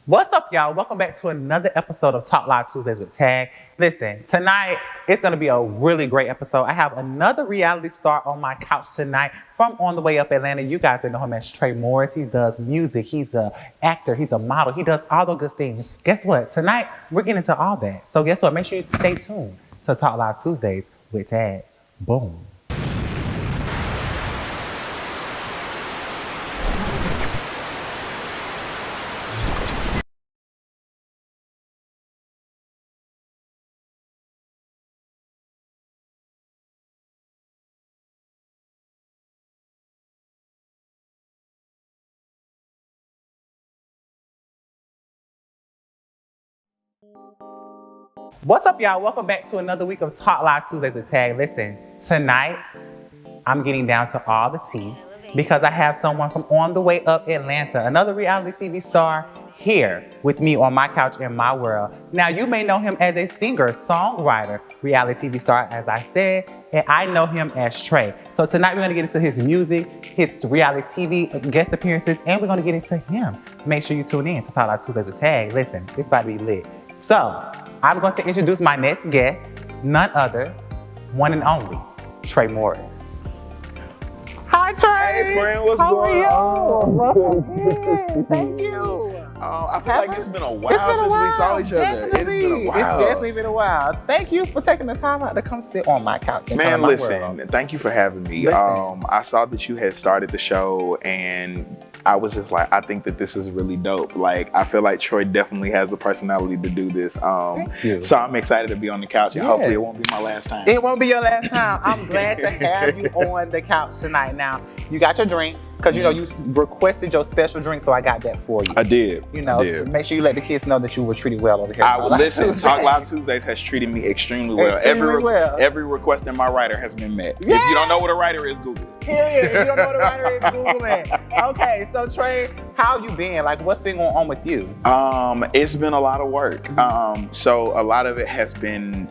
What's up, y'all? Welcome back to another episode of Talk Live Tuesdays with Tag. Listen, tonight it's going to be a really great episode. I have another reality star on my couch tonight from On the Way Up Atlanta. You guys know him as Trey Morris. He does music. He's an actor. He's a model. He does all the good things. Guess what? Tonight we're getting into all that. So guess what? Make sure you stay tuned to Talk Live Tuesdays with Tag. Boom. What's up, y'all? Welcome back to another week of Talk Live Tuesdays with Tag. Listen, tonight I'm getting down to all the tea because I have someone from On the Way Up Atlanta, another reality TV star here with me on my couch in my world. Now, you may know him as a singer, songwriter, reality TV star, as I said, and I know him as Trey. So tonight we're going to get into his music, his reality TV guest appearances, and we're going to get into him. Make sure you tune in to Talk Live Tuesdays with Tag. Listen, it's about to be lit. So, I'm going to introduce my next guest, none other, one and only, Trey Morris. Hi, Trey. Hey, friend, what's going on? Thank you. I feel like it's been a while since we saw each other. It's been a while. It's definitely been a while. Thank you for taking the time out to come sit on my couch. Man, listen, thank you for having me. I saw that you had started the show and I was just like, I think that this is really dope. Like, I feel like Troy definitely has the personality to do this. Thank you. So I'm excited to be on the couch and hopefully it won't be my last time. It won't be your last time. I'm glad to have you on the couch tonight. Now, you got your drink. Because, you know, you requested your special drink, so I got that for you. I did. You know, make sure you let the kids know that you were treated well over here. I will listen. Talk Live Tuesdays has treated me extremely well. Every request in my writer has been met. Yeah. If you don't know what a writer is, Google it. Yeah, if you don't know what a writer is, Google it. Okay, so Trey, how you been? Like, what's been going on with you? It's been a lot of work. So a lot of it has been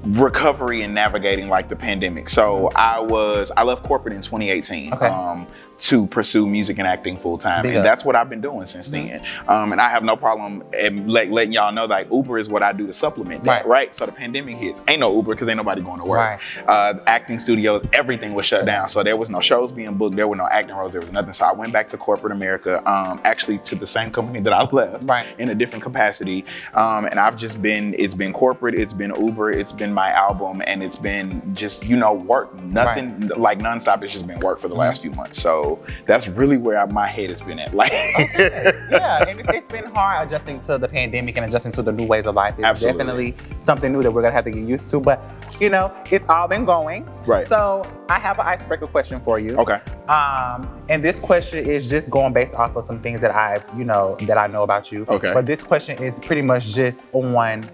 recovery and navigating like the pandemic. So I left corporate in 2018. Okay. To pursue music and acting full time. And that's what I've been doing since then. And I have no problem letting y'all know that Uber is what I do to supplement that, right? So the pandemic hits. Ain't no Uber because ain't nobody going to work. Acting studios, everything was shut down. So there was no shows being booked. There were no acting roles. There was nothing. So I went back to corporate America, actually to the same company that I left in a different capacity. And it's been corporate, it's been Uber, it's been my album, and it's been just, work. Nothing like nonstop. It's just been work for the last few months. So that's really where my head has been at. Like, yeah, and it's been hard adjusting to the pandemic and adjusting to the new ways of life. It's definitely something new that we're gonna have to get used to. But it's all been going. Right. So I have an icebreaker question for you. Okay. And this question is just going based off of some things that I know about you. Okay. But this question is pretty much just on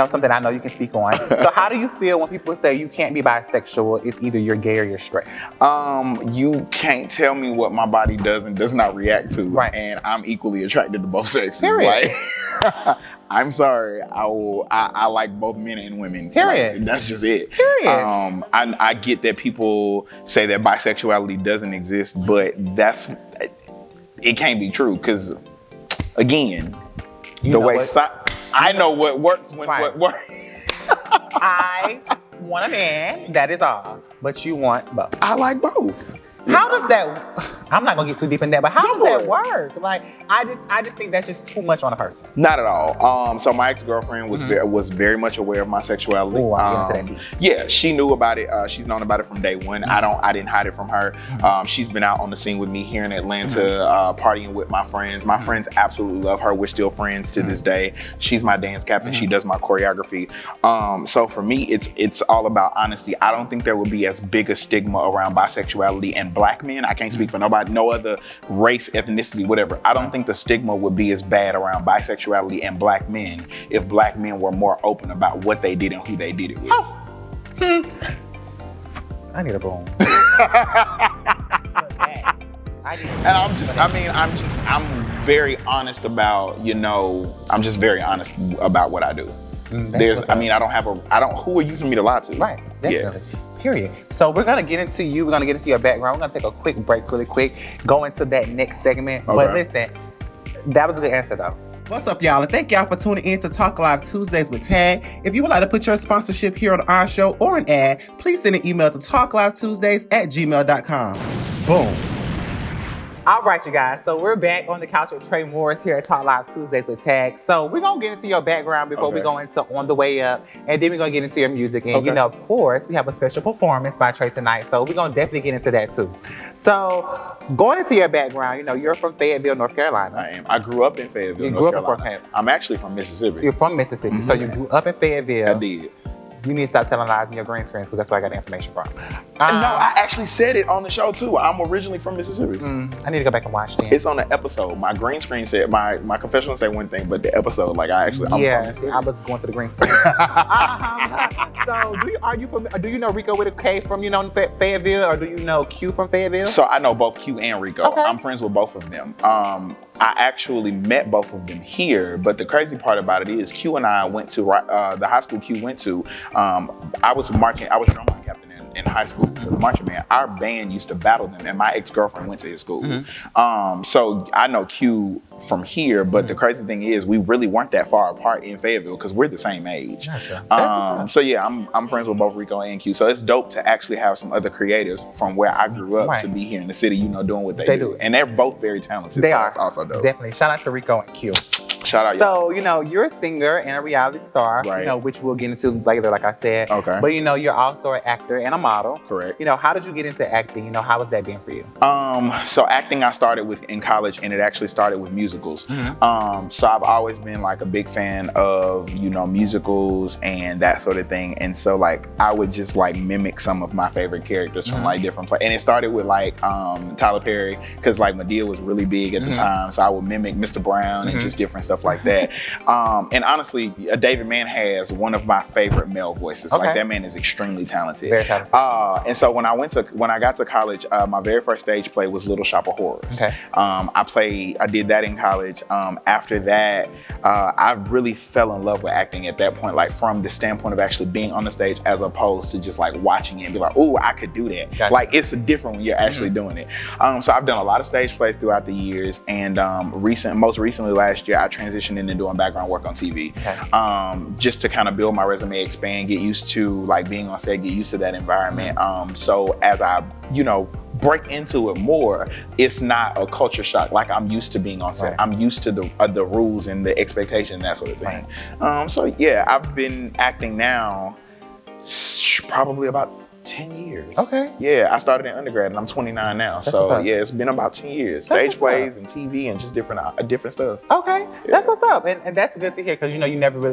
something I know you can speak on. So how do you feel when people say you can't be bisexual? It's either you're gay or you're straight. You can't tell me what my body does and does not react to. Right. And I'm equally attracted to both sexes. Period. Like, I'm sorry. I like both men and women. Period. Like, that's just it. Period. I get that people say that bisexuality doesn't exist, but it can't be true because, again, I know what works when what works. I want a man, that is all. But you want both. I like both. How does that, I'm not gonna get too deep in that, but how does that work? Like, I just think that's just too much on a person. Not at all. So my ex-girlfriend was very much aware of my sexuality. Ooh, yeah, she knew about it. She's known about it from day one. I didn't hide it from her. She's been out on the scene with me here in Atlanta, partying with my friends. My friends absolutely love her. We're still friends to this day. She's my dance captain. She does my choreography. So for me, it's all about honesty. I don't think there would be as big a stigma around bisexuality and black men. I can't speak for nobody, no other race, ethnicity, whatever. I don't think the stigma would be as bad around bisexuality and black men if black men were more open about what they did and who they did it with. I need a boom. I'm very honest about, I'm just very honest about what I do. Who are you for me to lie to? Right, definitely. Yeah. Period. So we're gonna get into your background. We're gonna take a quick break really quick, go into that next segment. Okay. But listen, That was a good answer, though. What's up, y'all? And thank y'all for tuning in to Talk Live Tuesdays with Tag. If you would like to put your sponsorship here on our show or an ad, please send an email to talklivetuesdays@gmail.com. Boom. All right, you guys. So we're back on the couch with Trey Morris here at Talk Live Tuesdays with Tag. So we're going to get into your background before we go into On the Way Up. And then we're going to get into your music. And, you know, of course, we have a special performance by Trey tonight. So we're going to definitely get into that, too. So going into your background, you know, you're from Fayetteville, North Carolina. I am. I grew up in Fayetteville, North Carolina. I'm actually from Mississippi. You're from Mississippi. Mm-hmm. So you grew up in Fayetteville. I did. You need to stop telling lies in your green screens because that's where I got the information from. No, I actually said it on the show too. I'm originally from Mississippi. I need to go back and watch it. It's on the episode. My green screen said, my confessional said one thing, but the episode, like I'm from Mississippi. I was going to the green screen. So do you know Rico with a K from, Fayetteville, or do you know Q from Fayetteville? So I know both Q and Rico. Okay. I'm friends with both of them. I actually met both of them here, but the crazy part about it is Q and I went to the high school Q went to. I was drumline captain in high school for the marching band. Our band used to battle them, and my ex-girlfriend went to his school. So I know Q from here, but the crazy thing is we really weren't that far apart in Fayetteville because we're the same age. Gotcha. So yeah, I'm friends with both Rico and Q. So it's dope to actually have some other creatives from where I grew up to be here in the city, doing what they do. And they're both very talented. They are. That's also dope. Definitely. Shout out to Rico and Q. Shout out. So, you're a singer and a reality star, which we'll get into later, like I said. Okay. But, you're also an actor and a model. Correct. How did you get into acting? How was that been for you? So acting I started with in college, and it actually started with musicals. So I've always been like a big fan of, musicals and that sort of thing. And so like I would just like mimic some of my favorite characters from like different plays. And it started with like Tyler Perry, because like Madea was really big at the time. So I would mimic Mr. Brown and just different stuff like that. And honestly, David Mann has one of my favorite male voices. Like that man is extremely talented. Very talented. And so when I got to college, my very first stage play was Little Shop of Horrors. Okay. I did that in college. After that, I really fell in love with acting at that point, like from the standpoint of actually being on the stage as opposed to just like watching it and be like, oh, I could do that. Gotcha. Like it's different when you're actually doing it. So I've done a lot of stage plays throughout the years, and most recently last year, I transitioned into doing background work on TV, just to kind of build my resume, expand, get used to like being on set, get used to that environment. So as I, break into it more, it's not a culture shock. Like I'm used to being on set. I'm used to the rules and the expectation, that sort of thing. So yeah, I've been acting now probably about 10 years. Okay. Yeah, I started in undergrad and I'm 29 now. That's so yeah, it's been about 10 years. Stage plays and TV and just different stuff. Okay, that's what's up. And that's good to hear, because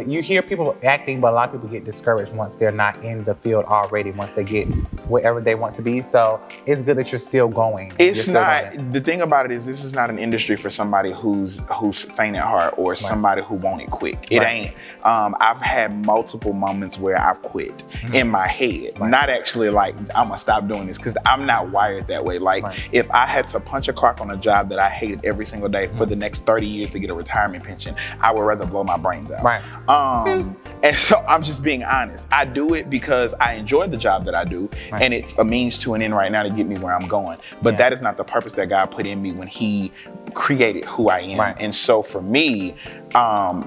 you hear people acting, but a lot of people get discouraged once they're not in the field already, once they get wherever they want to be. So it's good that you're still going. It's not, the thing about it is this is not an industry for somebody who's faint at heart or somebody who want it quick. It ain't. I've had multiple moments where I've quit in my head, not actually like I'm gonna stop doing this, because I'm not wired that way. Like if I had to punch a clock on a job that I hated every single day for the next 30 years to get a retirement pension, I would rather blow my brains out. And so I'm just being honest. I do it because I enjoy the job that I do, and it's a means to an end right now to get me where I'm going. But that is not the purpose that God put in me when He created who I am. And so for me,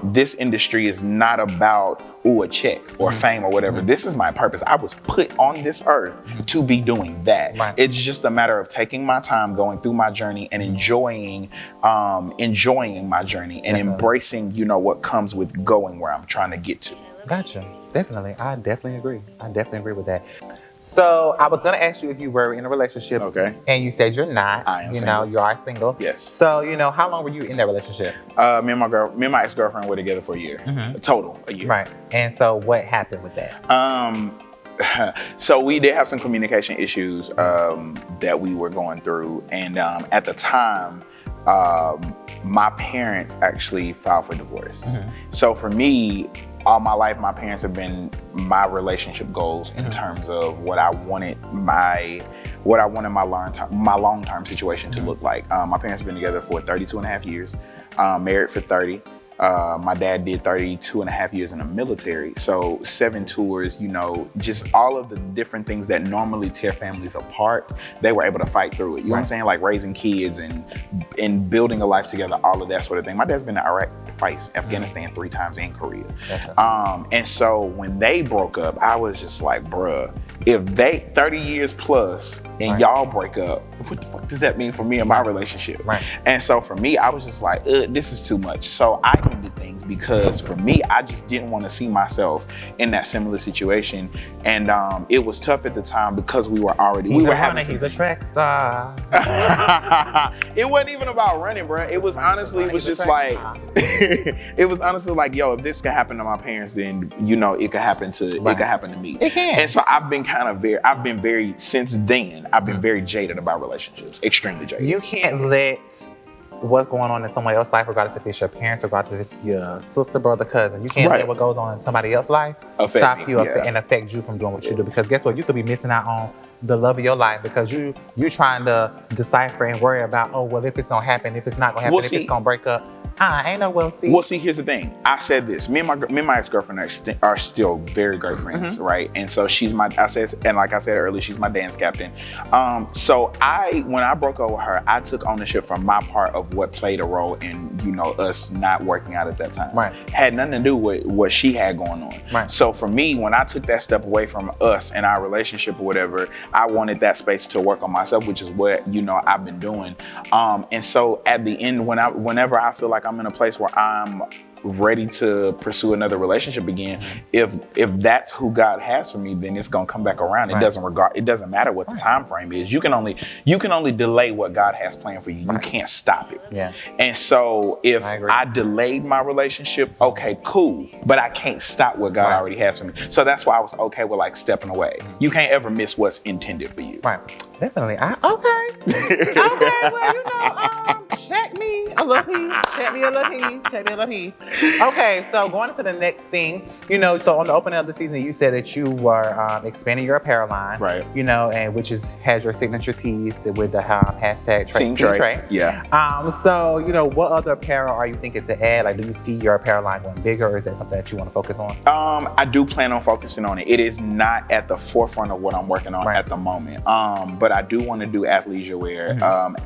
this industry is not about a check or fame or whatever. This is my purpose. I was put on this earth to be doing that. It's just a matter of taking my time, going through my journey, and enjoying my journey and embracing, what comes with going where I'm trying to get to. Gotcha. Definitely. I definitely agree with that. So I was gonna ask you if you were in a relationship. Okay. And you said you're not. I am single. You are single. Yes. So how long were you in that relationship? Me and my ex-girlfriend were together for a year. Total, a year. Right. And so what happened with that? So we did have some communication issues that we were going through, and at the time, my parents actually filed for divorce. So for me, all my life, my parents have been my relationship goals in terms of what I wanted my long-term situation to look like. My parents have been together for 32 and a half years, married for 30. My dad did 32 and a half years in the military. So 7 tours, you know, just all of the different things that normally tear families apart, they were able to fight through it. You know what I'm saying? Like raising kids and building a life together, all of that sort of thing. My dad's been to Iraq twice, Afghanistan 3 times, and Korea. And so when they broke up, I was just like, bruh, if they 30 years plus and y'all break up, what the fuck does that mean for me and my relationship? And so for me, I was just like, this is too much. So I ended things because for me, I just didn't want to see myself in that similar situation. And it was tough at the time because we were having he's a track star. It wasn't even about running, bro. It was honestly, it was just like, it was honestly like, yo, if this could happen to my parents, then you know it could happen to me. It can. And so I've been very since then, I've been very jaded about relationships, extremely jaded. You can't let what's going on in somebody else's life, regardless if it's your parents, regardless if it's your sister, brother, cousin. You can't let what goes on in somebody else's life stop you and affect you from doing what you do. Because guess what? You could be missing out on the love of your life because you're trying to decipher and worry about, oh, well, if it's gonna happen, if it's not gonna happen, if it's gonna break up. Ain't no we'll see. Well, see, here's the thing. I said this. Me and my ex-girlfriend are still very great friends, right? And so like I said earlier, she's my dance captain. So when I broke up with her, I took ownership from my part of what played a role in, you know, us not working out at that time. Had nothing to do with what she had going on. So for me, when I took that step away from us and our relationship or whatever, I wanted that space to work on myself, which is what, you know, I've been doing. And so at the end, whenever I feel like I'm in a place where I'm ready to pursue another relationship again, if that's who God has for me, then it's gonna come back around. It doesn't matter what the time frame is. You can only delay what God has planned for you. You can't stop it. And so if I delayed my relationship, okay, cool, but I can't stop what God already has for me. So that's why I was okay with like stepping away. You can't ever miss what's intended for you. Definitely. Okay, well, you know, check me a little piece, check me a little piece. Okay, so going into the next thing, you know, so on the opening of the season, you said that you were expanding your apparel line, you know, and which has your signature tees with the hashtag Team Trey. So, you know, what other apparel are you thinking to add? Like, do you see your apparel line going bigger, or is that something that you want to focus on? I do plan on focusing on it. It is not at the forefront of what I'm working on at the moment. But I do want to do athleisure wear.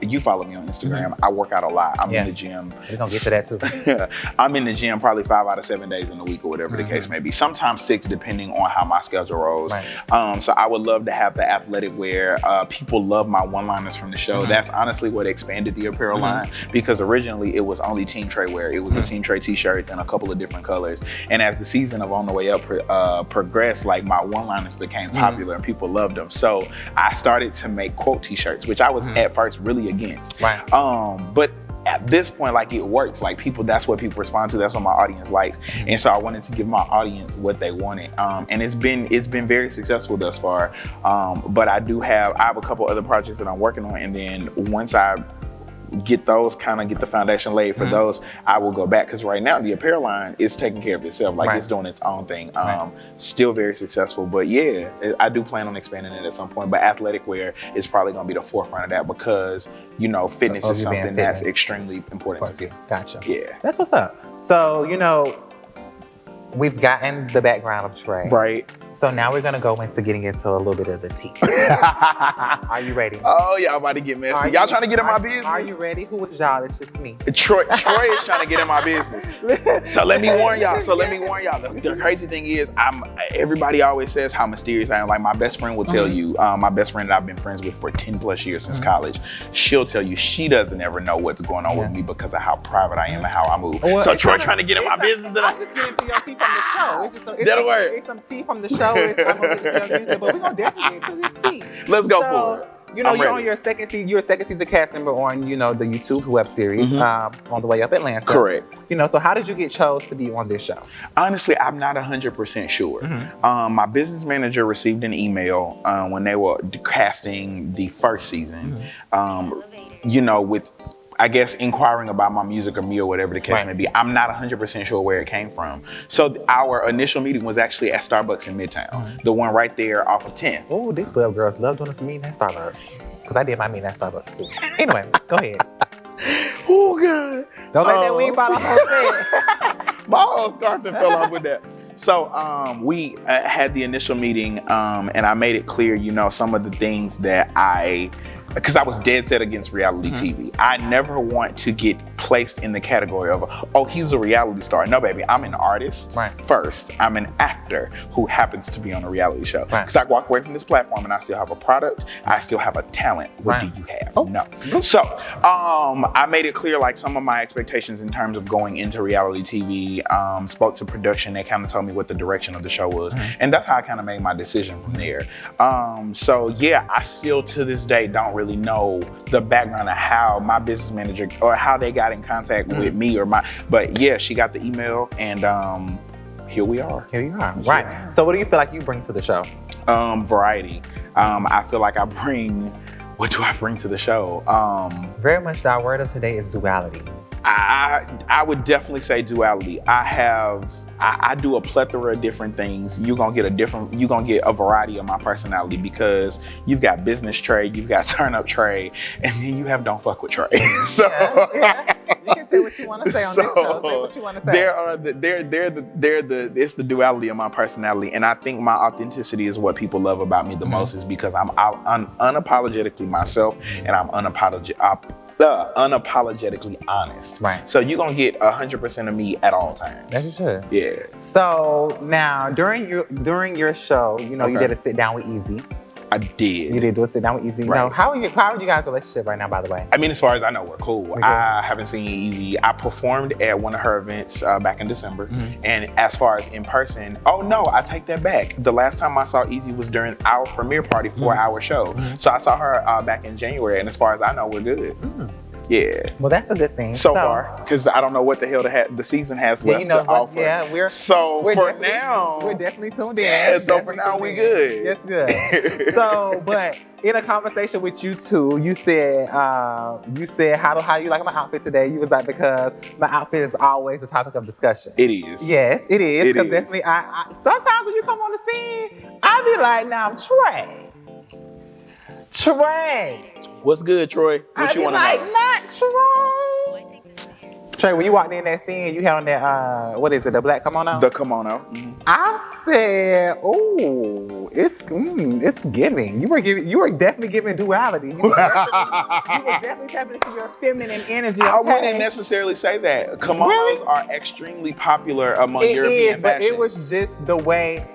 You follow me on Instagram. I work out a lot. I'm in the gym. We're gonna get to that too. I'm in the gym probably 5 out of 7 days in a week or whatever the case may be. Sometimes 6 depending on how my schedule rolls. So I would love to have the athletic wear. People love my one-liners from the show. That's honestly what expanded the apparel line, because originally it was only Team Trey wear. It was the Team Trey t-shirts in a couple of different colors. And as the season of On the Way Up progressed, like my one-liners became popular and people loved them. So I started to make quote t-shirts, which I was at first really against. But at this point, like, it works. Like, that's what people respond to. That's what my audience likes. And so I wanted to give my audience what they wanted. And it's been very successful thus far. But I have a couple other projects that I'm working on. And then once I get the foundation laid for those, I will go back, because right now the apparel line is taking care of itself. Like, it's doing its own thing. Still very successful, but yeah, I do plan on expanding it at some point. But athletic wear is probably going to be the forefront of that, because, you know, fitness is something that's extremely important to me. Gotcha. Yeah, that's what's up. So, you know, we've gotten the background of Trey. So now we're gonna go into getting into a little bit of the tea. Are you ready? Oh, y'all about to get messy. Y'all trying to get in my business? Are you ready? Who is y'all? It's just me. Troy is trying to get in my business. So let me warn y'all. The crazy thing is, everybody always says how mysterious I am. Like, my best friend will tell you, my best friend that I've been friends with for 10 plus years since college, she'll tell you she doesn't ever know what's going on with me because of how private I am and how I move. Well, so Troy trying to get in my business. I'm just getting to your tea from the show. That'll work. It's some tea from the show. I'm gonna get to your music, but we're gonna definitely get to this tea. Let's go for it. You know, you're on your second season. You're a second season cast member on, you know, the YouTube web series, On the Way Up Atlanta. Correct. You know, so how did you get chose to be on this show? Honestly, I'm not 100% sure. My business manager received an email when they were casting the first season. You know, with, I guess, inquiring about my music or me or whatever the case may be. I'm not 100% sure where it came from. So our initial meeting was actually at Starbucks in Midtown, the one right there off of 10th. Oh, these 12 girls love doing this meeting at Starbucks, because I did my meeting at Starbucks too. Anyway, go ahead. Oh God! Don't let that weed bottle hold it. My whole scarf that fell off with that. So we had the initial meeting, and I made it clear, some of the things that because I was dead set against reality TV. I never want to get placed in the category of, oh, he's a reality star. No, baby, I'm an artist first. I'm an actor who happens to be on a reality show. Because I walk away from this platform and I still have a product. I still have a talent. What do you have? Oh. No. So I made it clear, like, some of my expectations in terms of going into reality TV, spoke to production. They kind of told me what the direction of the show was. And that's how I kind of made my decision from there. So yeah, I still to this day don't really know the background of how my business manager or how they got in contact with me but yeah, she got the email and here we are. Here you are. Right. So what do you feel like you bring to the show? Variety. I feel like what do I bring to the show? Very much our word of today is duality. I would definitely say duality. I do a plethora of different things. You're gonna get a variety of my personality because you've got business Trey, you've got turn up Trey, and then you have don't fuck with Trey. So yeah. You can say what you want to say on this show. Say what you want to say. It's the duality of my personality, and I think my authenticity is what people love about me the most, is because I'm unapologetically myself, and I'm unapologetically honest. Right. So you're gonna get 100% of me at all times. As you should. Yeah. So now during your show, you did a sit down with Easy. I did. You did do a sit down with Easy. Right. How are you guys' relationship right now, by the way? I mean, as far as I know, we're cool. I haven't seen Easy. I performed at one of her events back in December. And as far as in person, oh no, I take that back. The last time I saw Easy was during our premiere party for our show. So I saw her back in January, and as far as I know, we're good. Yeah. Well, that's a good thing. So far, because I don't know what the hell the season has left to offer. Yeah, we're now, we're definitely tuned in. Yeah, so for now, we good. That's good. So, but in a conversation with you two, you said how do you like my outfit today? You was like, because my outfit is always the topic of discussion. It is. Yes, it is. Because definitely, I sometimes when you come on the scene, I be like, now Trey. What's good, Troy? What you want to know? Not Trey. Trey, when you walked in that scene, you had on that, what is it, the black kimono? The kimono. I said, oh, it's giving. You were definitely giving duality. You were definitely tapping into your feminine energy. Okay? I wouldn't necessarily say that. Kimonos are extremely popular among European fashion. But it was just the way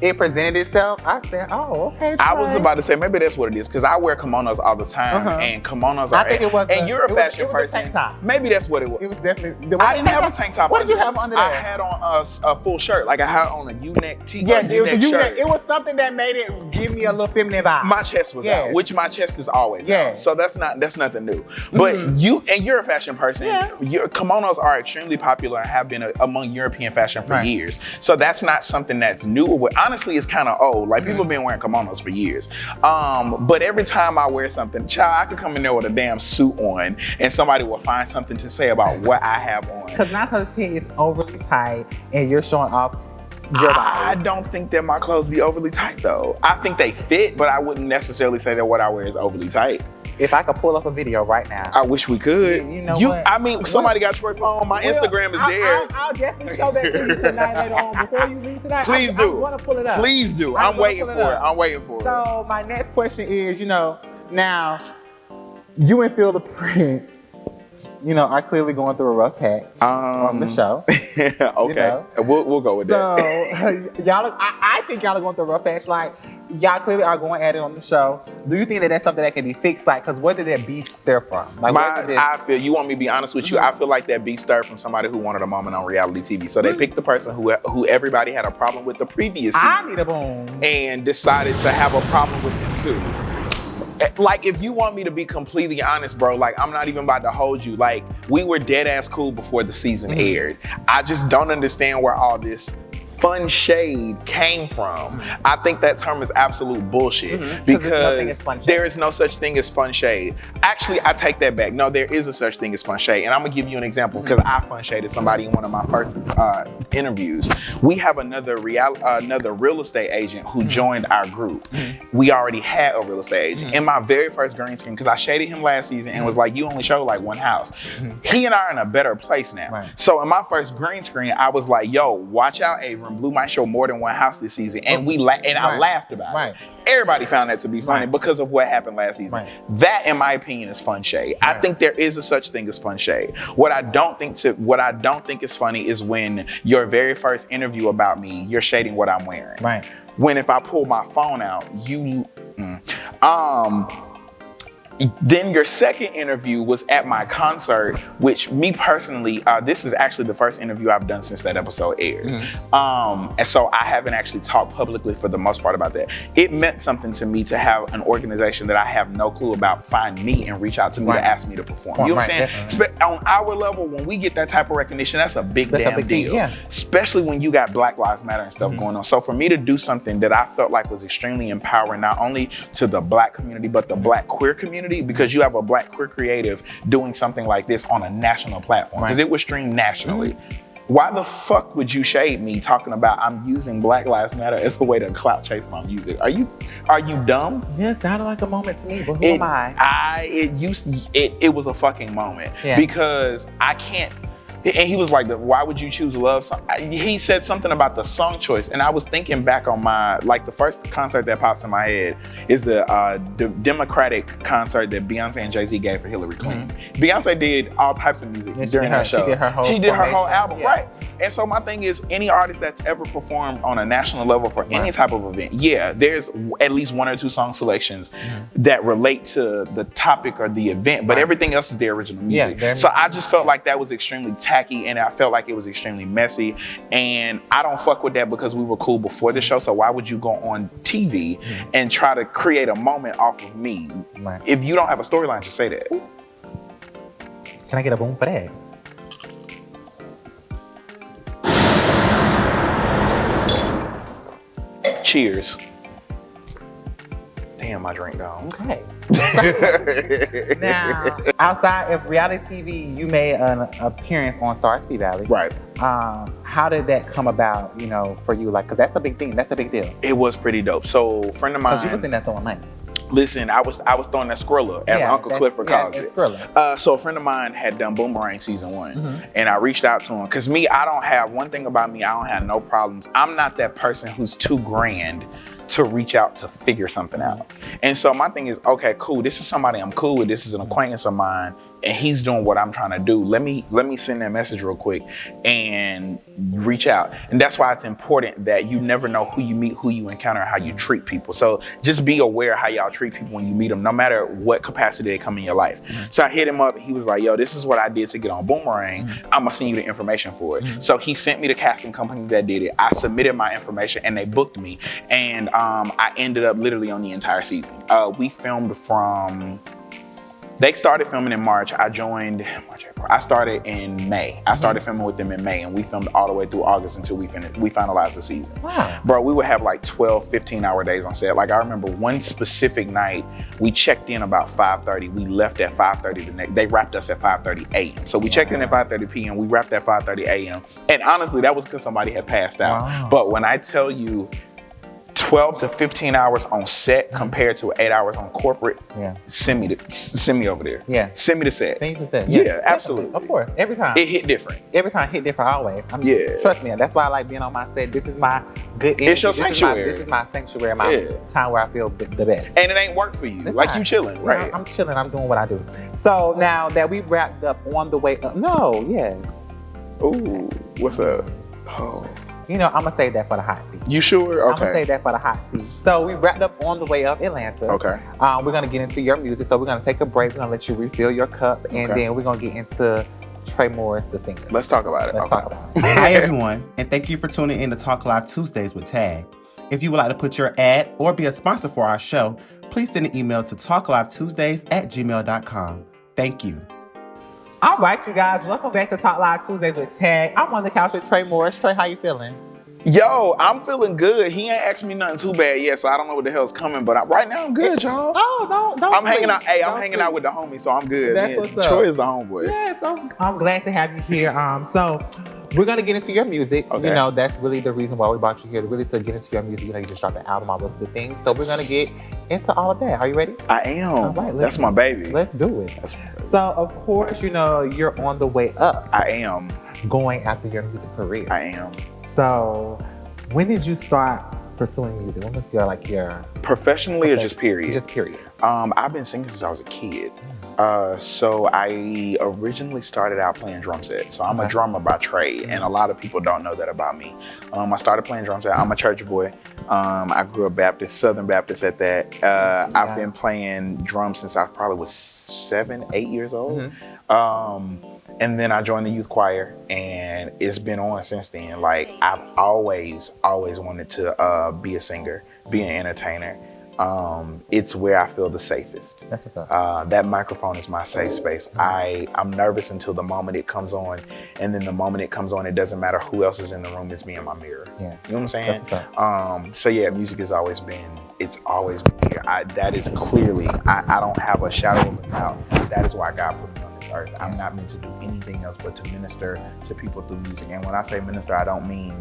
it presented itself. I said, oh, okay, Trey. I was about to say, maybe that's what it is, because I wear kimonos all the time, and kimonos are... I think it was... And you're a fashion person. Tank top. Maybe that's what it was. It was definitely... I didn't have a tank top. What did you have under there? I had on a full shirt. Like, I had on a U-neck t-shirt. Yeah, it was a U-neck. It was something that made it give me a little feminine vibe. My chest was out, which my chest is always out. So that's nothing new. But you're a fashion person. Your kimonos are extremely popular and have been among European fashion for years. So that's not something that's new. Honestly, it's kind of old. Like, people have been wearing kimonos for years. But every time I wear something, child, I could come in there with a damn suit on and somebody will find something to say about what I have on. Because 9 times out of 10 it's overly tight and you're showing off your body. I don't think that my clothes be overly tight though. I think they fit, but I wouldn't necessarily say that what I wear is overly tight. If I could pull up a video right now. I wish we could. You know what? I mean, somebody got Troy's phone. My Instagram is there. I'll definitely show that to you tonight later on. Before you leave tonight, Please do. I want to pull it up. Please do. I'm waiting for it. I'm waiting for it. So my next question is, now you and Phil the Prince, are clearly going through a rough patch on the show. Okay. We'll go with that. So I think y'all are going through a rough patch. Like, y'all clearly are going at it on the show. Do you think that that's something that can be fixed? Like, because where did that beef stir from? Like, you want me to be honest with you? I feel like that beef stirred from somebody who wanted a moment on reality TV. So they picked the person who everybody had a problem with the previous season. I need a boom. And decided to have a problem with them too. Like, if you want me to be completely honest, bro, like, I'm not even about to hold you. Like, we were dead ass cool before the season aired. I just don't understand where all this fun shade came from. I think that term is absolute bullshit because there is no such thing as fun shade. Actually, I take that back. No, there is a such thing as fun shade. And I'm gonna give you an example because I fun shaded somebody in one of my first interviews. We have another real estate agent who joined our group. We already had a real estate agent. In my very first green screen, because I shaded him last season and was like, you only show like one house. He and I are in a better place now. Right. So in my first green screen, I was like, yo, watch out, Avram. Blue might show more than one house this season. And I laughed about it. Everybody found that to be funny because of what happened last season. That, in my opinion, is fun shade. I think there is a such thing as fun shade. What I don't think is funny is when your very first interview about me, you're shading what I'm wearing. Right. When if I pull my phone out, then your second interview was at my concert, which me personally, this is actually the first interview I've done since that episode aired. And so I haven't actually talked publicly for the most part about that. It meant something to me to have an organization that I have no clue about find me and reach out to me to ask me to perform. You know what I'm saying? On our level, when we get that type of recognition, that's a big damn deal. Especially when you got Black Lives Matter and stuff going on. So for me to do something that I felt like was extremely empowering, not only to the Black community, but the Black queer community, because you have a Black queer creative doing something like this on a national platform, because it was streamed nationally. Why the fuck would you shade me talking about I'm using Black Lives Matter as a way to clout chase my music? Are you dumb? Yeah, it sounded like a moment to me, but who am I? It was a fucking moment because I can't. And he was like, why would you choose love song? He said something about the song choice. And I was thinking back on the first concert that pops in my head is the Democratic concert that Beyonce and Jay-Z gave for Hillary Clinton. Beyonce did all types of music during that show. She did her whole album, right. And so my thing is, any artist that's ever performed on a national level for any type of event, there's at least one or two song selections that relate to the topic or the event, but everything else is the original music. So I just felt like that was extremely tacky, and I felt like it was extremely messy, and I don't fuck with that because we were cool before the show. So why would you go on TV and try to create a moment off of me? If you don't have a storyline, just say that. Can I get a boom for that? Cheers. Damn, my drink gone. Okay. Now, outside of reality TV, you made an appearance on Star Speed Valley. Right. How did that come about, for you? Like, because that's a big thing. That's a big deal. It was pretty dope. So, a friend of mine. Because you was in that throwing money. Listen, I was throwing that Skrilla, as Uncle Clifford calls it. So a friend of mine had done Boomerang season 1, and I reached out to him because one thing about me, I don't have no problems. I'm not that person who's too grand to reach out to figure something out. And so my thing is, okay, cool. This is somebody I'm cool with. This is an acquaintance of mine, and he's doing what I'm trying to do. Let me send that message real quick and reach out. And that's why it's important that you never know who you meet, who you encounter, and how you treat people. So just be aware how y'all treat people when you meet them, no matter what capacity they come in your life. So I hit him up. He was like, yo, this is what I did to get on Boomerang. I'm gonna send you the information for it. So he sent me the casting company that did it. I submitted my information and they booked me. And I ended up literally on the entire season. We filmed they started filming in March. I joined March, April. I started in May. I started filming with them in May, and we filmed all the way through August until we finalized the season. Wow. Bro, we would have like 12, 15-hour days on set. Like, I remember one specific night, we checked in about 5:30. We left at 5:30 the next. They wrapped us at 5:30 a.m. So we checked in at 5:30 p.m. We wrapped at 5:30 a.m. And honestly, that was because somebody had passed out. Wow. But when I tell you, 12 to 15 hours on set compared to 8 hours on corporate. Send me over there. Send me the set. Send you the set. Yeah, absolutely. Of course, every time. It hit different. Every time hit different always. Trust me, that's why I like being on my set. This is my good energy. It's your sanctuary. This is my sanctuary, my time where I feel the best. And it ain't work for you. Like, you chilling, right? I'm chilling, I'm doing what I do. So now that we wrapped up on the way up, Ooh, what's up? Oh. I'm gonna save that for the hot seat. You sure? Okay. I'm gonna save that for the hot seat. So we wrapped up on the way up Atlanta. Okay. We're gonna get into your music. So we're gonna take a break. We're gonna let you refill your cup, and then we're gonna get into Trey Morris, the singer. Let's talk about it. Let's talk about it. Hi everyone, and thank you for tuning in to Talk Live Tuesdays with Tag. If you would like to put your ad or be a sponsor for our show, please send an email to talklivetuesdays@gmail.com. Thank you. All right, you guys, welcome back to Talk Live Tuesdays with Tag. I'm on the couch with Trey Morris. Trey, how you feeling? Yo, I'm feeling good. He ain't asked me nothing too bad yet, so I don't know what the hell's coming. But right now I'm good, y'all. Oh, don't. I'm hanging out. Hey, I'm Don't hanging sleep. out with the homie, so I'm good. That's Man, what's up. Troy is the homeboy. Yes, I'm glad to have you here. So we're gonna get into your music. Okay. You know, that's really the reason why we brought you here, really to get into your music. You know, you just dropped an album, all those good things. So we're gonna get into all of that. Are you ready? I am. All right, That's my baby. Let's do it. That's my baby. So of course, you know, you're on the way up, I am. going after your music career. I am. So when did you start pursuing music? When was your Professionally or just period? Just period. I've been singing since I was a kid. So I originally started out playing drum set. So I'm a drummer by trade, and a lot of people don't know that about me. I started playing drum set. I'm a church boy. I grew up Baptist, Southern Baptist at that. I've been playing drums since I probably was 7, 8 years old. And then I joined the youth choir, and it's been on since then. Like, I've always wanted to be a singer, be an entertainer. It's where I feel the safest. That's what's up. That microphone is my safe space. I'm nervous until the moment it comes on, and then the moment it comes on, it doesn't matter who else is in the room, it's me and my mirror. Yeah. You know what I'm saying? That's what's up. So yeah, music has always been, it's always been here. That is clearly, I don't have a shadow of a doubt. That is why God put me on this earth. I'm not meant to do anything else but to minister to people through music. And when I say minister, I don't mean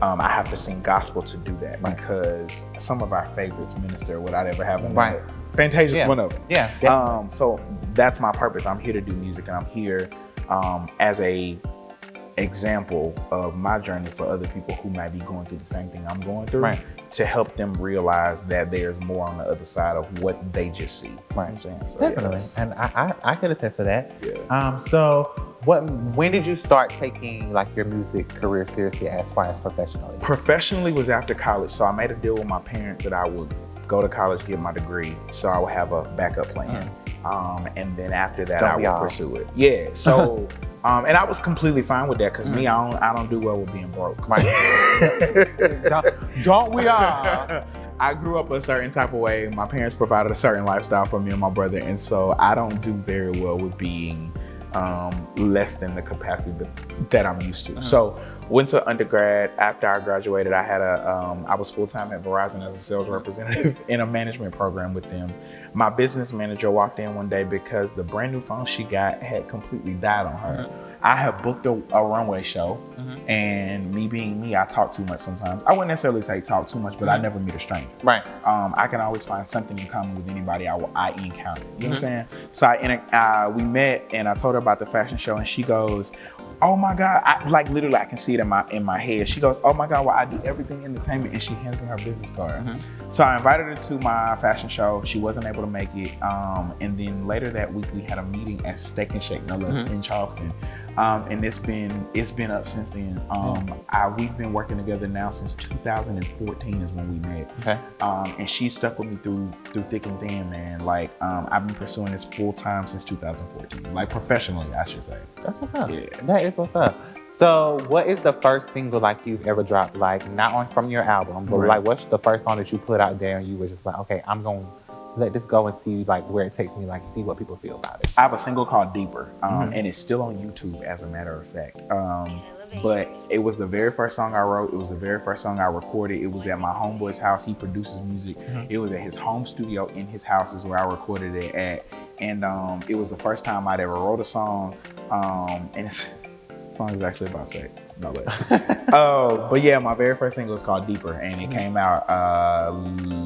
I have to sing gospel to do that, because some of our favorites minister without ever having Right. Fantasia, one of them. Yeah. Definitely. So that's my purpose. I'm here to do music, and I'm here as a example of my journey for other people who might be going through the same thing I'm going through, to help them realize that there's more on the other side of what they just see. Right. You know what I'm saying? So, Definitely. yes. And I can attest to that. Yeah. So when did you start taking like your music career seriously as far as professionally? Professionally was after college. So I made a deal with my parents that I would go to college, get my degree, so I would have a backup plan. And then after that, I would pursue it. Yeah. So, and I was completely fine with that, because me, I don't do well with being broke. Right. don't we all? I grew up a certain type of way. My parents provided a certain lifestyle for me and my brother, and so I don't do very well with being less than the capacity that I'm used to. So went to undergrad. After I graduated, I was full-time at Verizon as a sales representative in a management program with them. My business manager walked in one day because the brand new phone she got had completely died on her. I have booked a runway show, and me being me, I talk too much sometimes. I wouldn't necessarily say talk too much, but I never meet a stranger. Right. I can always find something in common with anybody I encounter. You know what I'm saying? So we met, and I told her about the fashion show, and she goes, "Oh my God!" Literally, I can see it in my head. She goes, "Oh my God! Well, I do everything entertainment," and she hands me her business card. So I invited her to my fashion show. She wasn't able to make it, and then later that week we had a meeting at Steak and Shake, no less, in Charleston. And it's been up since then. We've been working together now since 2014 is when we met. Okay. And she stuck with me through thick and thin, man. Like, I've been pursuing this full time since 2014, like professionally, I should say. That's what's up. Yeah. That is what's up. So what is the first single like you've ever dropped? Like not on from your album, but like what's the first song that you put out there and you were just like, okay, I'm going to let this go and see like where it takes me, like see what people feel about it. I have a single called Deeper, and it's still on YouTube as a matter of fact. But it was the very first song I wrote. It was the very first song I recorded. It was at my homeboy's house. He produces music. It was at his home studio in his house is where I recorded it at. And it was the first time I'd ever wrote a song. And the song is actually about sex. No less. But yeah, my very first single is called Deeper, and it came out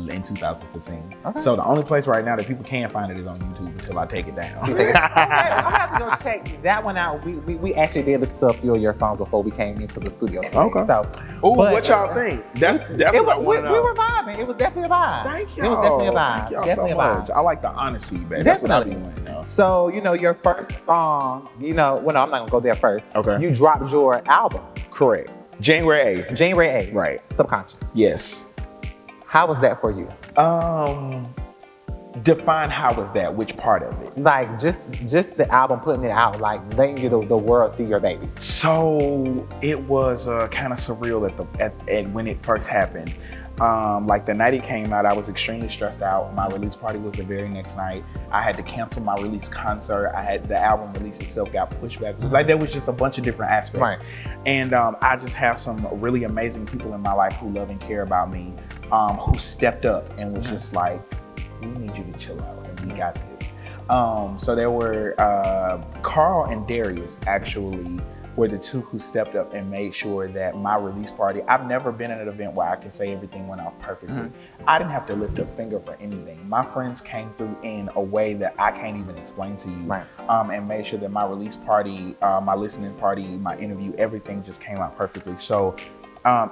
in 2015. Okay. So the only place right now that people can find it is on YouTube until I take it down. Okay, I'm gonna have to go check that one out. We actually did listen to a few of your songs before we came into the studio today. Okay. So, what y'all think? That's what I want to know. We were vibing. It was definitely a vibe. Thank y'all. It was definitely a vibe. Thank y'all definitely so a vibe. much. I like the honesty, baby. That's what I be wanting to know. So, your first song, well, no, I'm not gonna go there first. Okay. You dropped your album. Correct. January 8th. January 8th. Right. Subconscious. Yes. How was that for you? Define how was that? Which part of it? Like just the album, putting it out, like letting the world see your baby. So it was kind of surreal at when it first happened. Like the night it came out, I was extremely stressed out. My release party was the very next night. I had to cancel my release concert. I had the album release itself got pushed back. Like there was just a bunch of different aspects. Right. And I just have some really amazing people in my life who love and care about me, who stepped up and was just like, we need you to chill out and we got this. So there were Carl and Darius actually were the two who stepped up and made sure that my release party, I've never been at an event where I can say everything went off perfectly. I didn't have to lift a finger for anything. My friends came through in a way that I can't even explain to you, and made sure that my release party, my listening party, my interview, everything just came out perfectly. So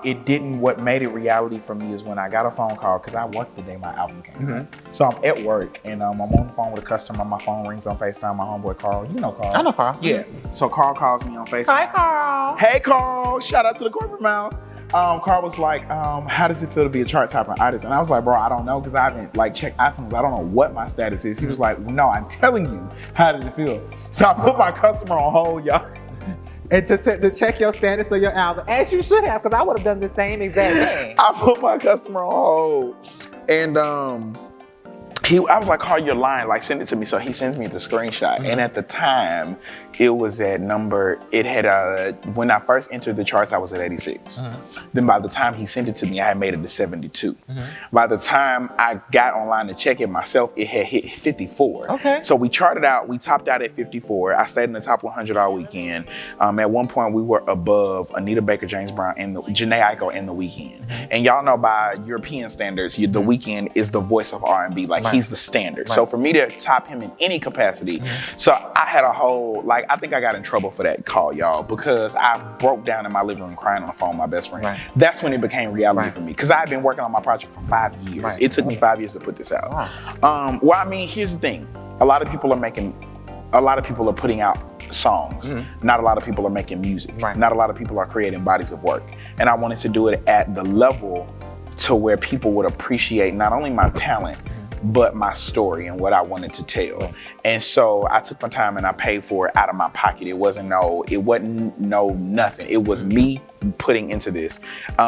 it didn't, what made it reality for me is when I got a phone call, because I worked the day my album came out. So I'm at work and I'm on the phone with a customer, my phone rings on FaceTime, my homeboy Carl, you know Carl. I know Carl. Yeah, so Carl calls me on FaceTime. Hi Carl. Hey Carl, shout out to the corporate mouth. Carl was like, how does it feel to be a chart topper artist? And I was like, bro, I don't know, because I haven't like checked iTunes. I don't know what my status is. He was like, no, I'm telling you, how does it feel? So I put my customer on hold, y'all. And to check your status of your album, as you should have, because I would have done the same exact thing. I put my customer on hold, and I was like, Carl, you're lying, like send it to me. So he sends me the screenshot. And at the time, it was at when I first entered the charts, I was at 86. Then by the time he sent it to me, I had made it to 72. By the time I got online to check it myself, it had hit 54. Okay. So we charted out, we topped out at 54. I stayed in the top 100 all weekend. At one point, we were above Anita Baker, James Brown, and Jhené Aiko and The Weeknd. And y'all know by European standards, The Weeknd is the voice of R&B. Like he's the standard. So for me to top him in any capacity, so I had a whole, like, I think I got in trouble for that call, y'all, because I broke down in my living room crying on the phone with my best friend. That's when it became reality for me, because I had been working on my project for 5 years. It took me 5 years to put this out. Well, I mean, here's the thing. A lot of people are putting out songs. Not a lot of people are making music. Not a lot of people are creating bodies of work. And I wanted to do it at the level to where people would appreciate not only my talent, but my story and what I wanted to tell. And so I took my time and I paid for it out of my pocket. It wasn't nothing. It was me putting into this.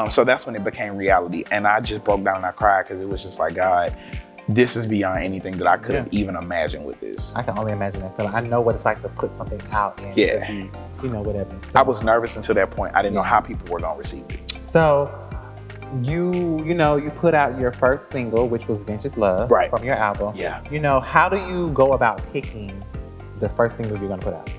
So that's when it became reality. And I just broke down and I cried, because it was just like, God, this is beyond anything that I could have even imagined with this. I can only imagine that feeling. I know what it's like to put something out and to be, whatever. So, I was nervous until that point. I didn't know how people were gonna receive it. So you put out your first single, which was Vintage Love, from your album. How do you go about picking the first single you're gonna put out?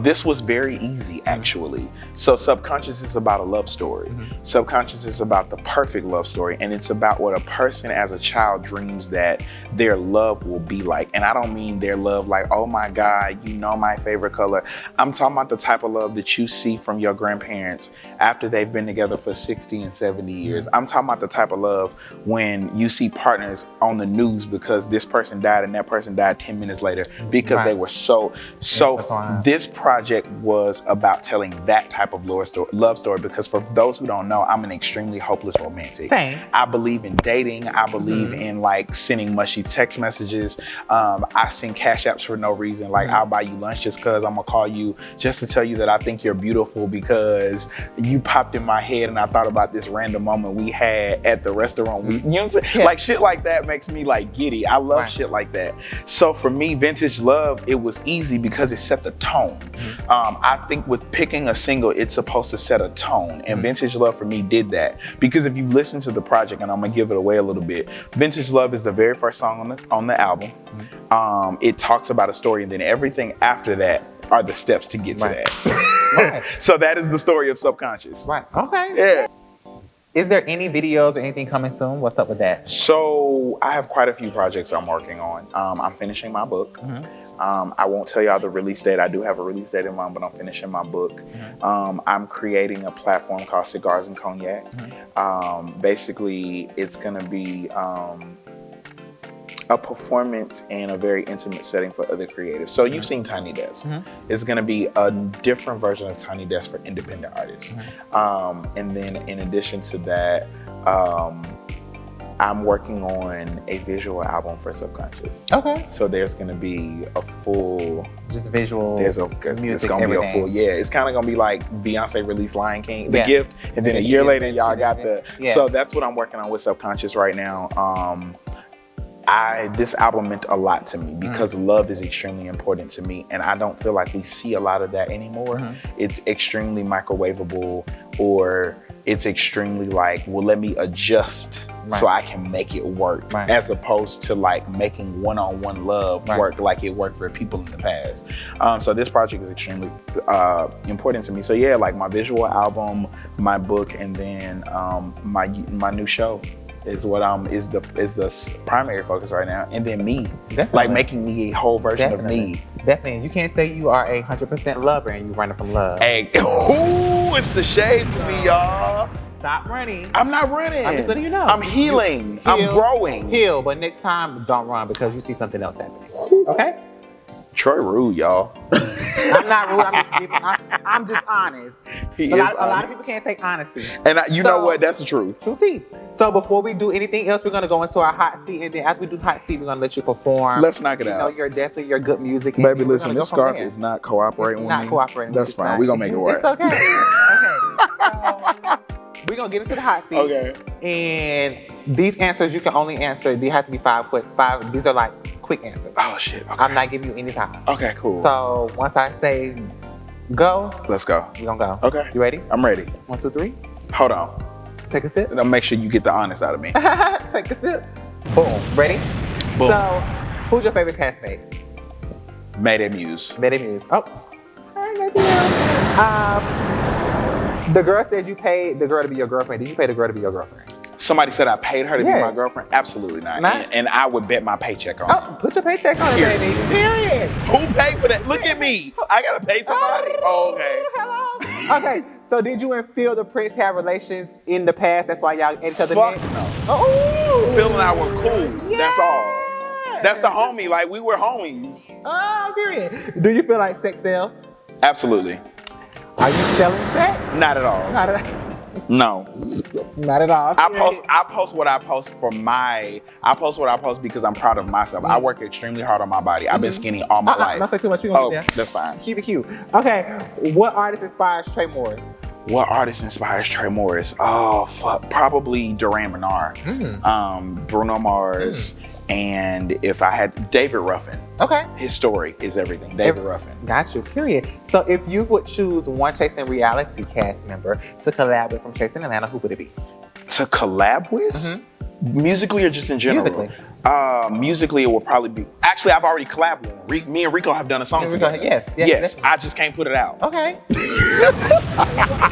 This was very easy, actually. So Subconscious is about a love story. Subconscious is about the perfect love story, and it's about what a person as a child dreams that their love will be like. And I don't mean their love like, oh my God, my favorite color. I'm talking about the type of love that you see from your grandparents after they've been together for 60 and 70 years. I'm talking about the type of love when you see partners on the news because this person died and that person died 10 minutes later because they were so this project was about telling that type of love story, because for those who don't know, I'm an extremely hopeless romantic. Same. I believe in dating. I believe in like sending mushy text messages. I send cash apps for no reason. Like I'll buy you lunch just because I'm gonna call you just to tell you that I think you're beautiful because you popped in my head and I thought about this random moment we had at the restaurant. You know what I'm saying? Like shit like that makes me like giddy. I love shit like that. So for me, Vintage Love, it was easy because it set the tone. I think with picking a single, it's supposed to set a tone, and Vintage Love for me did that, because if you listen to the project, and I'm gonna give it away a little bit, Vintage Love is the very first song on the album. It talks about a story, and then everything after that are the steps to get to that. So that is the story of Subconscious. Okay. Yeah. Is there any videos or anything coming soon? What's up with that? So I have quite a few projects I'm working on. I'm finishing my book. I won't tell y'all the release date. I do have a release date in mind, but I'm finishing my book. I'm creating a platform called Cigars and Cognac. Basically, it's gonna be a performance in a very intimate setting for other creatives. So you've seen Tiny Desk. It's gonna be a different version of Tiny Desk for independent artists. And then in addition to that, I'm working on a visual album for Subconscious. Okay. So there's gonna be a full, just visual. There's music, it's gonna everything. be a full. Yeah, it's kind of gonna be like Beyonce released Lion King, The Yeah. Gift, and then a year later y'all got the. Yeah. So that's what I'm working on with Subconscious right now. This album meant a lot to me because love is extremely important to me, and I don't feel like we see a lot of that anymore. It's extremely microwavable, or it's extremely like, well, let me adjust so I can make it work, as opposed to like making one-on-one love work like it worked for people in the past. So this project is extremely important to me. So yeah, like my visual album, my book, and then my new show is what is the primary focus right now, and then me, like making me a whole version of me. Definitely, you can't say you are 100% lover and you running from love. Hey, ooh, it's the shade for me, y'all. Stop running. I'm not running. I'm just letting you know. I'm healing. I'm growing. Heal, but next time don't run because you see something else happening. Okay? Troy rude, y'all. I'm not rude. I'm just honest. A lot of people can't take honesty. And you know what? That's the truth. True tea. So before we do anything else, we're gonna go into our hot seat, and then after we do hot seat, we're gonna let you perform. Let's knock it out. You know, you're definitely your good music. Baby, listen, this scarf is not cooperating with me. Not cooperating. That's fine. We're gonna make it work. It's okay. Okay. So, we're gonna get into the hot seat. Okay. And these answers you can only answer. They have to be five. These are like quick answers. Oh shit. Okay. I'm not giving you any time. Okay, cool. So once I say go, let's go. We're gonna go. Okay. You ready? I'm ready. 1, 2, 3. Hold on. Take a sip. And I'll make sure you get the honest out of me. Take a sip. Boom. Ready? Boom. So, who's your favorite castmate? Mayday Muse. Mayday Muse. Oh. The girl said you paid the girl to be your girlfriend. Did you pay the girl to be your girlfriend? Somebody said I paid her to be my girlfriend? Absolutely not. And I would bet my paycheck on it. Put your paycheck on it, baby. Period. Who paid for that? Look at me. I gotta pay somebody? Oh, okay. Hello. Okay. So did you and Phil the Prince have relations in the past? That's why y'all at each other Fuck met? no. Oh. Phil and I were cool. Yeah. That's all. That's the homie. Like, we were homies. Oh, period. Do you feel like sex sells? Absolutely. Are you selling sex? Not at all. Not at all. No. Not at all. I post what I post because I'm proud of myself. I work extremely hard on my body. I've been skinny all my life. Don't say too much. We're gonna get there. That's fine. Keep it cute. Okay. What artist inspires Trey Morris? What artist inspires Trey Morris? Oh, fuck. Probably Duran Bernard. Bruno Mars. And if I had David Ruffin. Okay. His story is everything. David Ruffin. Got you, period. So if you would choose one Chasing Reality cast member to collab with from Chasing Atlanta, who would it be? To collab with? Musically or just in general? Musically. Musically, it will probably be. Actually, I've already collabed with him. Me and Rico have done a song together. Yes. I just can't put it out. Okay.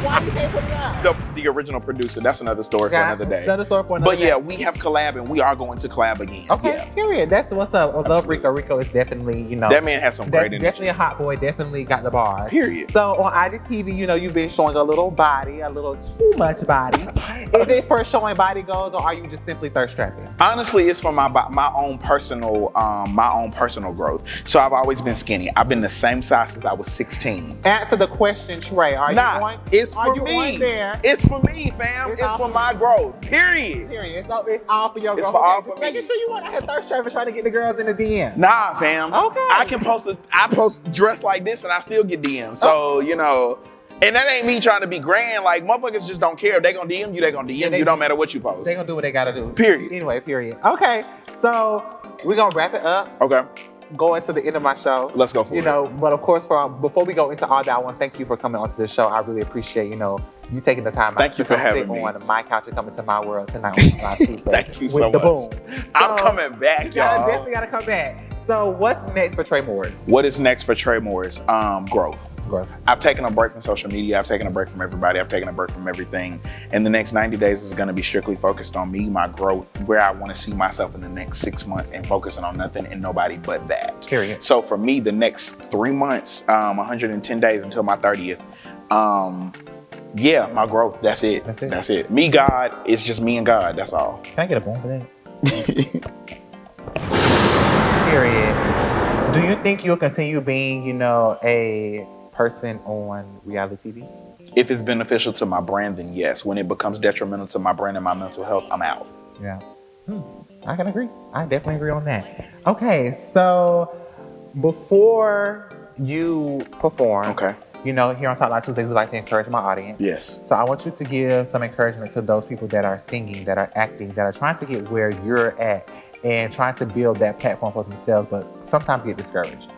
Why you can't put it out? The original producer. That's another story for another day. Another story for another day. But yeah, we have collabed and we are going to collab again. Okay, period. That's what's up. I love Rico. Rico is definitely, that man has some great energy. Definitely a hot boy. Definitely got the bars. Period. So on IGTV, you've been showing a little body, a little too much body. Is it for showing body goals, or are you just simply thirst trapping? Honestly, it's for my own personal growth. So I've always been skinny. I've been the same size since I was 16. Answer the question, Trey. Are you on? It's for you me. On there? It's for me, fam. It's for my growth. Period. Period. It's all for your growth. It's for all for me. Making sure you want to have thirst trapping trying to get the girls in the DM. Nah, fam. Okay. I post dressed like this and I still get DMs. So, and that ain't me trying to be grand. Like, motherfuckers just don't care. If they gonna DM you, they gonna DM you. Don't matter what you post. They gonna do what they gotta do. Period. Anyway, period. Okay, so we're gonna wrap it up. Okay. Going to the end of my show. Let's go for it. But of course, before we go into all that, I want to thank you for coming onto the show. I really appreciate, you taking the time out. Thank you for having me. On my couch and coming to my world tonight on Live Tuesday. Thank you so much. With the boom. I'm coming back, y'all. Definitely gotta come back. So what's next for Trey Morris? What is next for Trey Morris? Growth. Growth. I've taken a break from social media. I've taken a break from everybody. I've taken a break from everything. And the next 90 days is going to be strictly focused on me, my growth, where I want to see myself in the next 6 months, and focusing on nothing and nobody but that. Period. So for me, the next 3 months, 110 days until my 30th, my growth. That's it. That's it. Me, God, it's just me and God. That's all. Can I get a boom for that? Period. Do you think you'll continue being, a person on reality TV? If it's beneficial to my brand, then yes. When it becomes detrimental to my brand and my mental health, I'm out. Yeah. I can agree. I definitely agree on that. Okay, so before you perform, Okay. you know, here on Talk Live Tuesdays, we like to encourage my audience. Yes. So I want you to give some encouragement to those people that are singing, that are acting, that are trying to get where you're at and trying to build that platform for themselves, but sometimes get discouraged.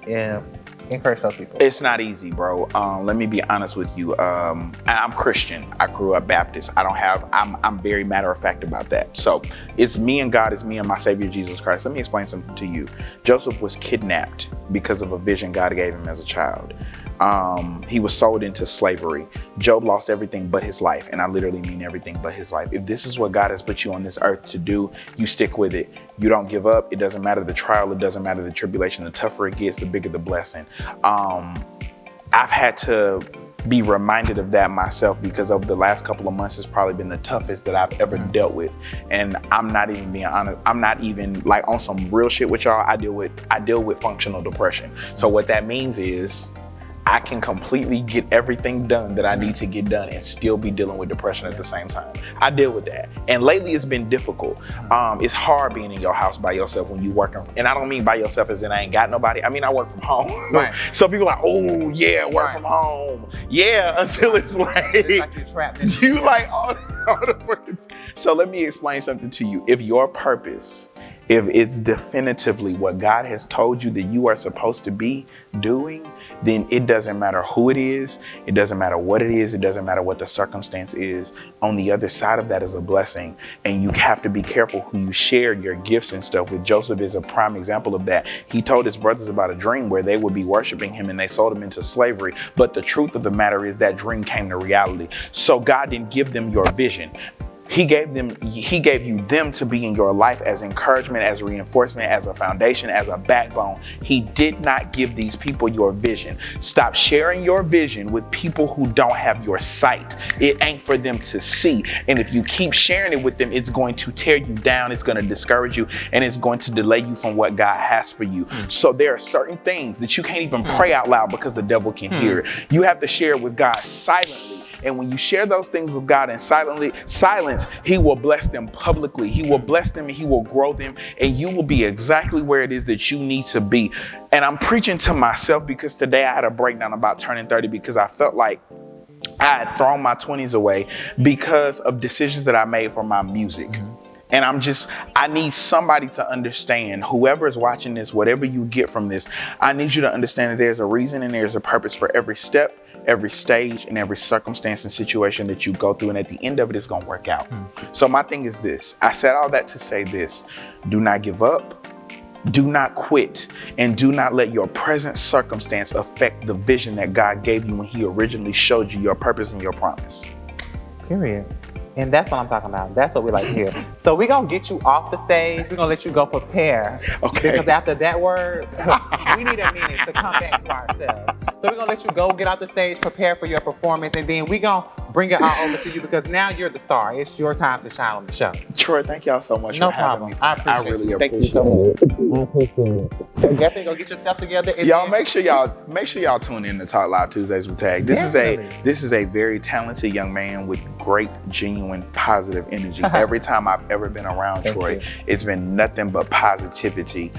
And encourage those people. It's not easy, bro. Let me be honest with you. I'm Christian. I grew up Baptist. I'm very matter of fact about that. So it's me and God, it's me and my Savior Jesus Christ. Let me explain something to you. Joseph was kidnapped because of a vision God gave him as a child. He was sold into slavery. Job lost everything but his life. And I literally mean everything but his life. If this is what God has put you on this earth to do, you stick with it. You don't give up. It doesn't matter the trial. It doesn't matter the tribulation. The tougher it gets, the bigger the blessing. I've had to be reminded of that myself because over the last couple of months, it's probably been the toughest that I've ever dealt with. And I'm not even being honest. I'm not even like on some real shit with y'all. I deal with functional depression. So what that means is I can completely get everything done that I need to get done and still be dealing with depression at the same time. I deal with that. And lately it's been difficult. It's hard being in your house by yourself when you working. And I don't mean by yourself as in I ain't got nobody. I mean, I work from home. Right. So people are like, oh yeah, work from home. Yeah, until it's like you're trapped in you like all the fucking. So let me explain something to you. If your purpose, if it's definitively what God has told you that you are supposed to be doing, then it doesn't matter who it is. It doesn't matter what it is. It doesn't matter what the circumstance is. On the other side of that is a blessing. And you have to be careful who you share your gifts and stuff with. Joseph is a prime example of that. He told his brothers about a dream where they would be worshiping him and they sold him into slavery. But the truth of the matter is that dream came to reality. So God didn't give them your vision. He gave you them to be in your life as encouragement, as reinforcement, as a foundation, as a backbone. He did not give these people your vision. Stop sharing your vision with people who don't have your sight. It ain't for them to see. And if you keep sharing it with them, it's going to tear you down. It's going to discourage you and it's going to delay you from what God has for you. So there are certain things that you can't even pray out loud because the devil can hear it. You have to share it with God silently. And when you share those things with God in silence, he will bless them publicly. He will bless them and he will grow them. And you will be exactly where it is that you need to be. And I'm preaching to myself because today I had a breakdown about turning 30 because I felt like I had thrown my 20s away because of decisions that I made for my music. And I need somebody to understand, whoever is watching this, whatever you get from this, I need you to understand that there's a reason and there's a purpose for every step, every stage, and every circumstance and situation that you go through. And at the end of it, it's going to work out. So my thing is this. I said all that to say this. Do not give up. Do not quit. And do not let your present circumstance affect the vision that God gave you when he originally showed you your purpose and your promise. Period. And that's what I'm talking about. That's what we like to hear. So we're going to get you off the stage. We're going to let you go prepare. Okay. Because after that word, we need a minute to come back to ourselves. So we're going to let you go, get off the stage, prepare for your performance, and then we're going to bring it all over to you because now you're the star. It's your time to shine on the show. Troy, thank y'all so much No for having problem. me. I really appreciate appreciate it. it. Thank you so much. I appreciate it. So definitely go get yourself together. Y'all make sure y'all tune in to Talk Live Tuesdays with Tag. This is a very talented young man with great, genuine, positive energy. Every time I've ever been around Troy, it's been nothing but positivity.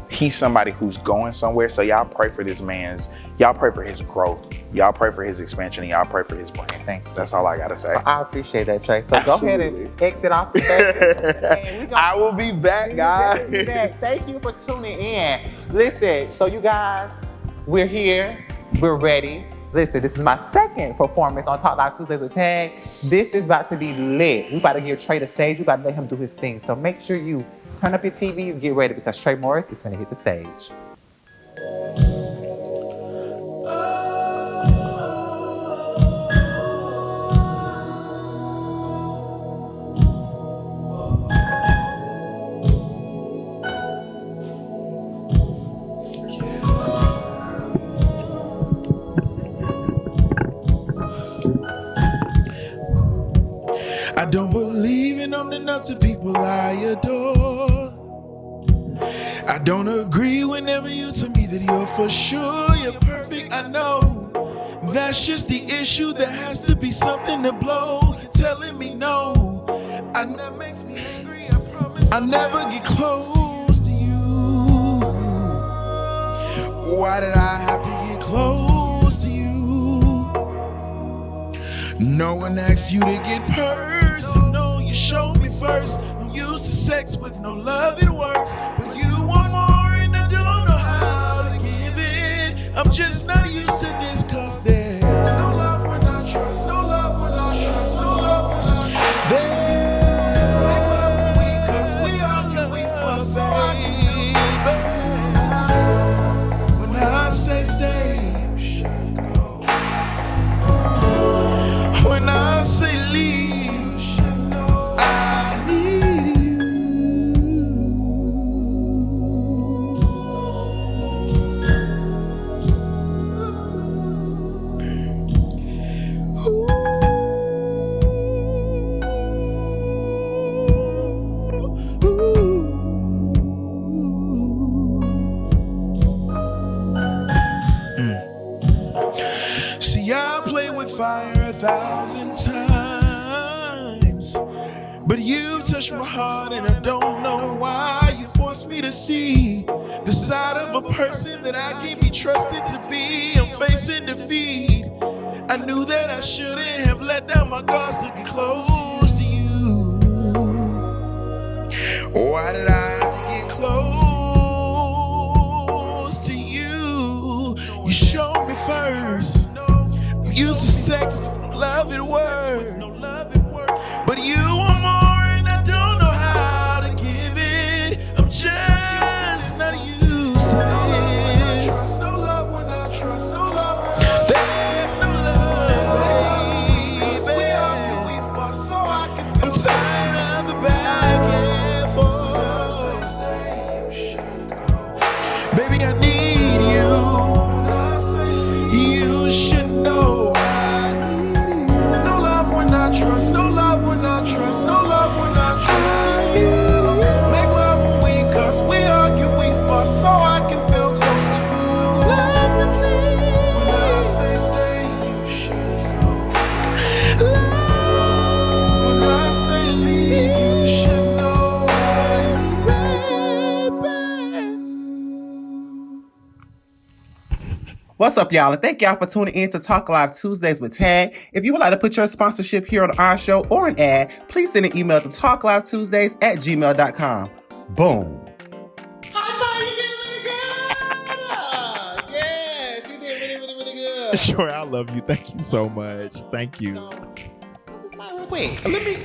He's somebody who's going somewhere. So y'all pray for this y'all pray for his growth. Y'all pray for his expansion and y'all pray for his brand. Thank you. That's all I gotta say. I appreciate that, Trey. So go ahead and exit off the stage. I will be back, guys. Thank you for tuning in. Listen, so you guys, we're here. We're ready. Listen, this is my second performance on Talk Live Tuesdays with Tag. This is about to be lit. We about to give Trey the stage. We about to let him do his thing. So make sure you turn up your TVs, get ready because Trey Morris is going to hit the stage. I don't believe in owning up to people I adore. I don't agree whenever you tell me that you're for sure, you're perfect, I know. That's just the issue, there has to be something to blow. You're telling me no, I know that makes me angry. I never get close to you. Why did I have to get close to you? No one asked you to get personal. You showed me first. I'm used to sex with no love, it works. But you want more and I don't know how to give it. I'm just not used to this, cause there's no love when I trust, no love when I trust, no love when I trust. There's make love when we, cause we argue, we fuss, so I can feel. When I say stay, you should go. When I say leave, you should know I need you. See, I play with fire 1,000 times, but you touched my heart and I don't know why. You forced me to see the side of a person that I can't be trusted to be. I'm facing defeat. I knew that I shouldn't have let down my guards to get close to you. Why did I get close to you? You showed me first. You used to sex, love it work. But you want more and I don't know how to give it. I'm just not used to this. No love when I trust, no love when I trust. There's no love, baby. We argue, we fuss, so I can feel. I'm tired of the back and forth. Baby, I need you. You should know I need you. No love when I trust, no love when I trust, no love when I trust you. Make love when we cuss, we argue, we fuss, so I can feel close to you. Love me, please. When I say stay, you should go. Love. When I say leave, you should know I need you. What's up, y'all? And thank y'all for tuning in to Talk Live Tuesdays with Tag. If you would like to put your sponsorship here on our show or an ad, please send an email to talklivetuesdays@gmail.com. Boom. Hi, you did really good. Yes, you did really good. Sure, I love you. Thank you so much. Thank you. Real quick, let me.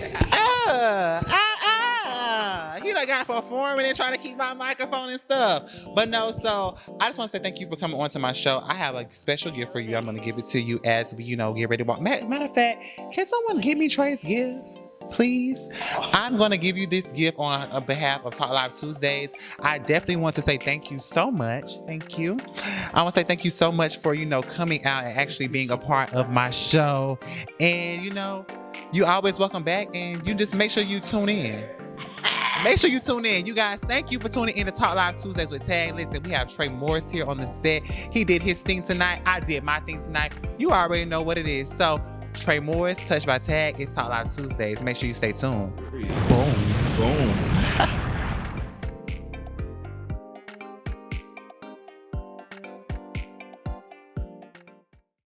You know, got to perform and then try to keep my microphone and stuff. But no, so I just want to say thank you for coming on to my show. I have a special gift for you. I'm going to give it to you as we, get ready to walk. Matter of fact, can someone give me Trey's gift? Please. I'm going to give you this gift on behalf of Talk Live Tuesdays. I definitely want to say thank you so much. Thank you. I want to say thank you so much for, coming out and actually being a part of my show. And, you always welcome back, and you just make sure you tune in. Make sure you tune in. You guys, thank you for tuning in to Talk Live Tuesdays with Tag. Listen, we have Trey Morris here on the set. He did his thing tonight. I did my thing tonight. You already know what it is. So, Trey Morris, Touched by Tag, it's Talk Live Tuesdays. Make sure you stay tuned. Boom. Boom.